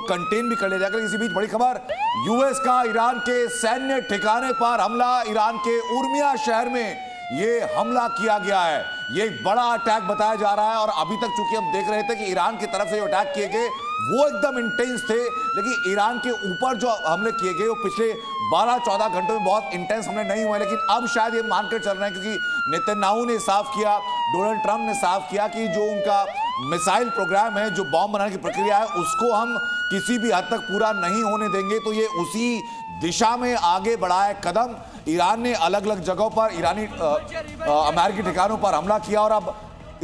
Contain भी कर लिया जाएगा। इसी बीच बड़ी खबर, यूएस का ईरान के सैन्य ठिकाने पर हमला। ईरान के उर्मिया शहर में ये हमला किया गया है। ये एक बड़ा अटैक बताया जा रहा है और अभी तक चूंकि हम देख रहे थे कि ईरान की तरफ से जो अटैक किए गए वो एकदम इंटेंस थे, लेकिन ईरान के ऊपर जो हमले किए गए वो पिछले 12-14 घंटों में बहुत इंटेंस हमले नहीं हुए। लेकिन अब शायद ये मानकर चल रहे हैं, क्योंकि नेतन्याहू ने साफ किया, डोनाल्ड ट्रंप ने साफ किया कि जो उनका मिसाइल प्रोग्राम है, जो बॉम्ब बनाने की प्रक्रिया है, उसको हम किसी भी हद तक पूरा नहीं होने देंगे। तो ये उसी दिशा में आगे बढ़ा है कदम। ईरान ने अलग अलग जगहों पर ईरानी अमेरिकी ठिकानों पर हमला किया और अब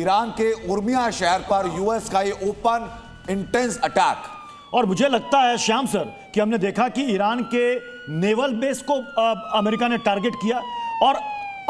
ईरान के उर्मिया शहर पर यूएस का ये ओपन इंटेंस अटैक। और मुझे लगता है श्याम सर कि हमने देखा कि ईरान के नेवल बेस को अमेरिका ने टारगेट किया और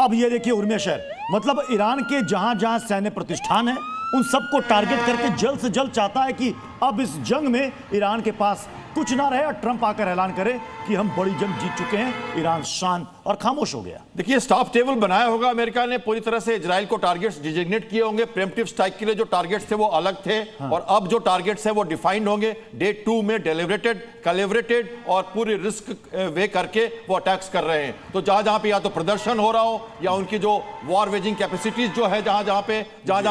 अब ये देखिए उर्मिया शहर, मतलब ईरान के जहां जहां सैन्य प्रतिष्ठान है उन सबको टारगेट करके जल्द से जल्द चाहता है कि अब इस जंग में ईरान के पास कुछ ना रहे और ट्रंप आकर ऐलान करे कि हम बड़ी जंग जीत चुके हैं। ईरान शांत और खामोश हो गया। देखिए, स्टॉप टेबल बनाया होगा अमेरिका ने, पूरी तरह से इजराइल को टारगेट्स डिजिग्नेट किए होंगे। प्रीएम्प्टिव स्ट्राइक के लिए जो टारगेट्स थे वो अलग थे। हाँ। और अब जो टारगेट्स है वो डिफाइंड होंगे। डे 2 में डेलिब्रेटेड, कैलिब्रेटेड और पूरी रिस्क वे करके वो अटैक्स कर रहे हैं। तो जहां जहां पे या तो प्रदर्शन हो रहा हो या उनकी जो वॉर वेजिंग कैपेसिटीज जो है, जहां जहां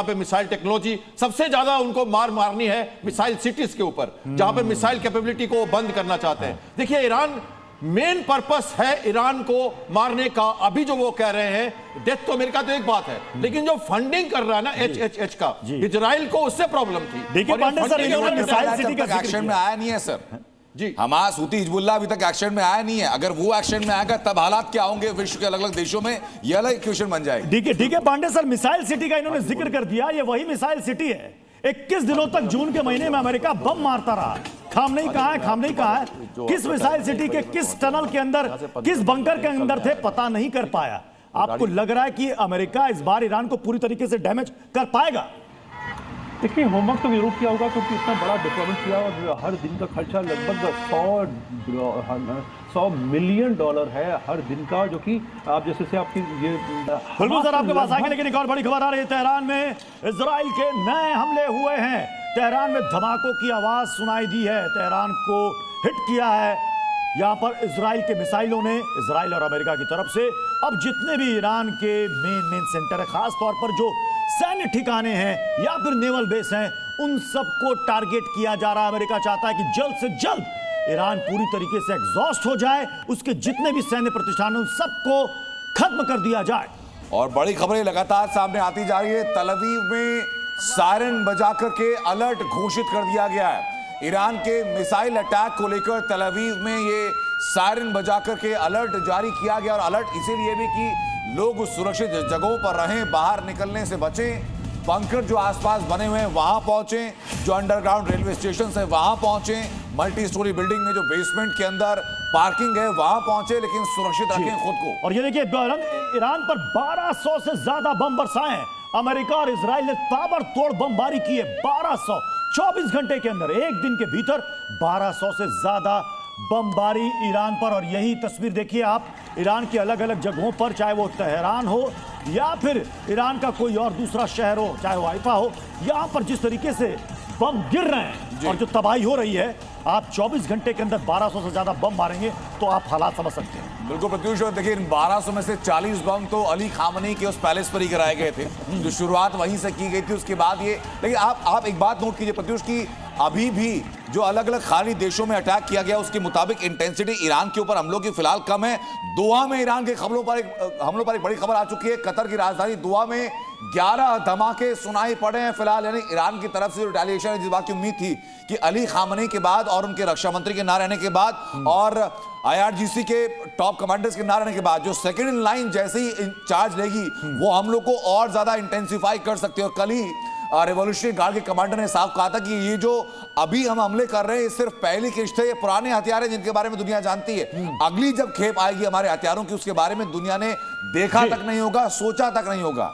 पे मिसाइल टेक्नोलॉजी, सबसे ज्यादा उनको मारनी है मिसाइल सिटीज के ऊपर, जहां पे मिसाइल कैपेबिलिटी को बंद करना चाहते हैं। देखिए, ईरान मेन पर्पस है ईरान को मारने का। अभी जो वो कह रहे हैं डेथ तो अमेरिका तो एक बात है, लेकिन जो फंडिंग कर रहा है ना एच का, इजराइल को उससे प्रॉब्लम थी। देखिए पांडे सर, मिसाइल सिटी का एक्शन में आया नहीं है सर जी। हमास, हूती, हिजबुल्लाह अभी तक एक्शन में आया नहीं है। अगर वो एक्शन में आएगा तब हालात क्या होंगे विश्व के अलग अलग देशों में, ये अलग क्वेश्चन बन जाएगी। ठीक है पांडे सर, मिसाइल सिटी का इन्होंने जिक्र कर दिया। ये वही मिसाइल सिटी है। 21 दिनों तक जून के महीने में अमेरिका बम मारता रहा। खामनेई कहाँ है, किस मिसाइल सिटी के किस टनल के अंदर, किस बंकर के अंदर थे, पता नहीं कर पाया। आपको लग रहा है कि अमेरिका इस बार ईरान को पूरी तरीके से डैमेज कर पाएगा? देखिए, होमवर्क तो जरूर किया होगा, क्योंकि इतना बड़ा डिप्लॉयमेंट किया और हर दिन का खर्चा लगभग $100 मिलियन है हर दिन का, जो कि आप जैसे से आपकी ये बिल्कुल सर आपके पास आएंगे। लेकिन एक और बड़ी खबर आ रही है, तेहरान में इजराइल के नए हमले हुए हैं। तेहरान में धमाकों की आवाज सुनाई दी है। तेहरान को हिट किया है यहाँ पर इजराइल के मिसाइलों ने। इजराइल और अमेरिका की तरफ से अब जितने भी ईरान के मेन सेंटर है, खास तौर पर जो सैन्य ठिकाने हैं या फिर नेवल बेस हैं, उन सबको टारगेट किया जा रहा है। अमेरिका चाहता है कि जल्द से जल्द ईरान पूरी तरीके से एग्जॉस्ट हो जाए, उसके जितने भी सैन्य प्रतिष्ठान हैं उन सबको खत्म कर दिया जाए। और बड़ी खबरें लगातार सामने आती जा रही है। तल अवीव में सायरन बजाकर के अलर्ट घोषित कर दिया गया है। ईरान के मिसाइल अटैक को लेकर तल अवीव में ये सायरन बजाकर के अलर्ट जारी किया गया। और अलर्ट इसीलिए भी कि लोग सुरक्षित जगहों पर रहें, बाहर निकलने से बचें। बंकर जो आसपास बने हुए हैं वहां पहुंचें, जो अंडरग्राउंड रेलवे स्टेशन है वहां पहुंचें, मल्टी स्टोरी बिल्डिंग में जो बेसमेंट के अंदर पार्किंग है वहां पहुंचे, लेकिन सुरक्षित रखें खुद को। और ये देखिए, ईरान पर 1200 से ज्यादा बम बरसाए हैं। अमेरिका और इजराइल ने ताबड़तोड़ बमबारी की है। 1200 24 घंटे के अंदर, एक दिन के भीतर 1200 से ज्यादा बमबारी ईरान पर। और यही तस्वीर देखिए आप, ईरान के अलग अलग जगहों पर, चाहे वो तेहरान हो या फिर ईरान का कोई और दूसरा शहर हो, चाहे वो हाइफा हो, यहां पर जिस तरीके से बम गिर रहे हैं और जो तबाही हो रही है, आप 24 घंटे के अंदर 1200 से ज्यादा बम मारेंगे तो आप हालात समझ सकते हैं। बिल्कुल प्रत्युष, देखिए इन 1200 में से 40 बम तो अली खामनेई के उस पैलेस पर ही गिराए गए थे, जो शुरुआत वहीं से की गई थी। उसके बाद ये, लेकिन आप एक बात नोट कीजिए प्रत्युष की, अभी भी जो अलग अलग खाड़ी देशों में अटैक किया गया उसके मुताबिक इंटेंसिटी ईरान के ऊपर हमलों की फिलहाल कम है। दोहा में ईरान के हमलों पर एक बड़ी खबर आ चुकी है। कतर की राजधानी दोहा में 11 धमाके सुनाई पड़े हैं फिलहाल। यानी ईरान की तरफ से जो रिटेलिएशन है, जिस बात की उम्मीद थी कि अली खामनेई के बाद और उनके रक्षा मंत्री के ना रहने के बाद और IRGC के टॉप कमांडर्स के ना रहने के बाद जो सेकेंड इन लाइन जैसे ही चार्ज लेगी वो हमलों को और ज्यादा इंटेंसिफाई कर सकती है। और कल ही रेवोल्यूशनरी गार्ड के कमांडर ने साफ कहा था कि ये जो अभी हम हमले कर रहे हैं ये सिर्फ पहली किश्त है, ये पुराने हथियार हैं जिनके बारे में दुनिया जानती है। अगली जब खेप आएगी हमारे हथियारों की, उसके बारे में दुनिया ने देखा तक नहीं होगा, सोचा तक नहीं होगा।